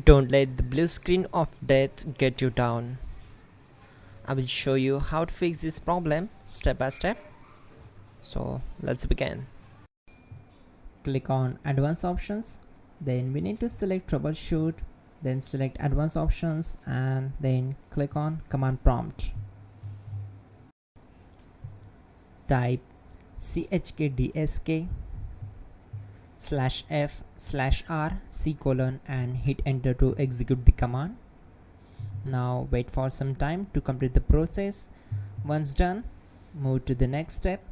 Don't let the blue screen of death get you down. I will show you how to fix this problem step by step. So let's begin. Click on advanced options, then we need to select troubleshoot, then select advanced options and then click on command prompt. Type chkdsk /f/r and hit enter to execute the command. Now wait for some time to complete the process. Once done, move to the next step.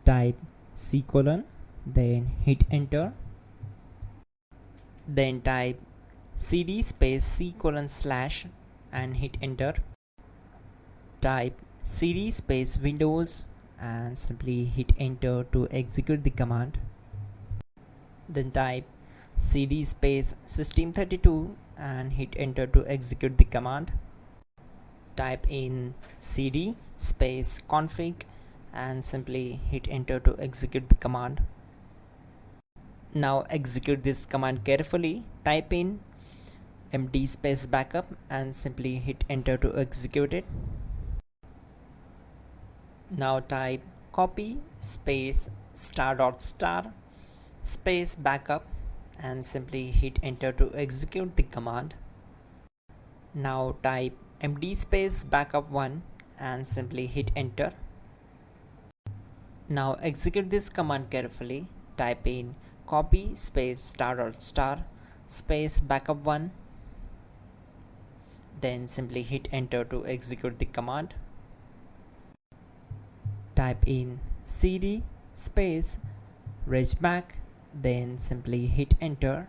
Type then hit enter. Then type cd space // and hit enter. Type cd space windows and simply hit enter to execute the command. Then type cd space system32 and hit enter to execute the command. Type in cd space config and simply hit enter to execute the command. Now execute this command carefully. Type in md space backup and simply hit enter to execute it. Now type copy space ** space backup and simply hit enter to execute the command. Now type md space backup1 and simply hit enter. Now execute this command carefully. Type in copy space ** space backup1, then simply hit enter to execute the command. Type in cd space regback, then simply hit enter.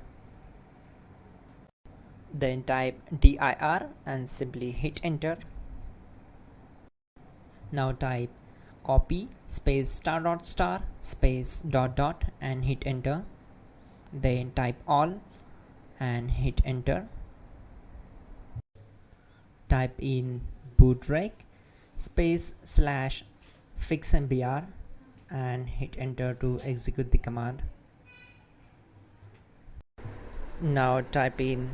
Then type dir and simply hit enter. Now type copy space ** space ... and hit enter. Then type all and hit enter. Type in bootrec space /fixmbr and hit enter to execute the command. Now type in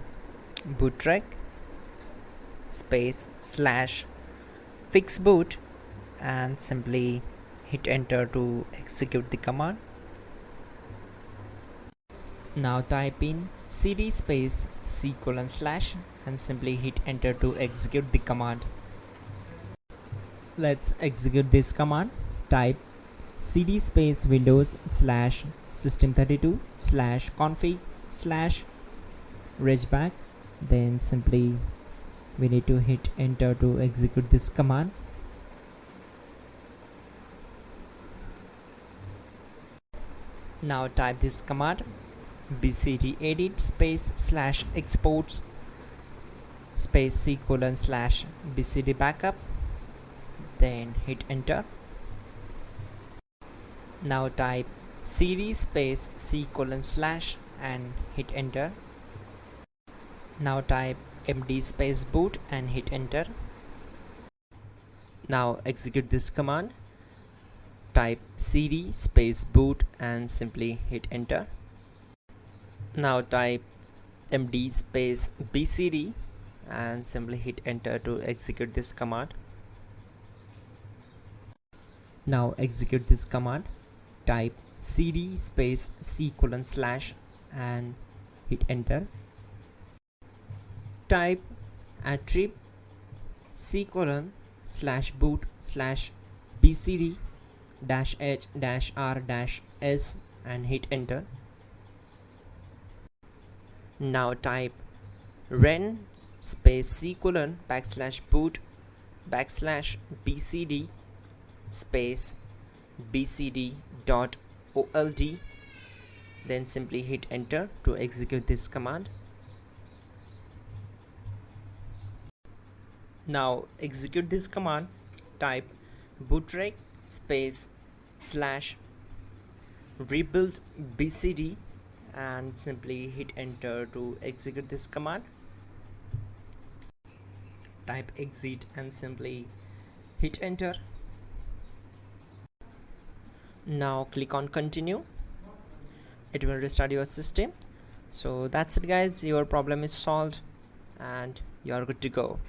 bootrec space /fixboot and simply hit enter to execute the command. Now type in cd space // and simply hit enter to execute the command. Let's execute this command. Type cd space windows /system32 /config /regback, then simply we need to hit enter to execute this command. Now type this command bcd edit space /exports space // bcd backup, then hit enter. Now type cd space // and hit enter. Now type md space boot and hit enter. Now execute this command. Type cd space boot and simply hit enter. Now type md space bcd and simply hit enter to execute this command. Now execute this command. Type cd space // and hit enter. Type attrib /boot /bcd -h-r-s and hit enter. Now type ren space /boot /bcd space bcd.old, then simply hit enter to execute this command. Now execute this command. Type bootrec space /rebuild bcd and simply hit enter to execute this command. Type exit and simply hit enter. Now click on continue. It will restart your system. So that's it guys, your problem is solved and you are good to go.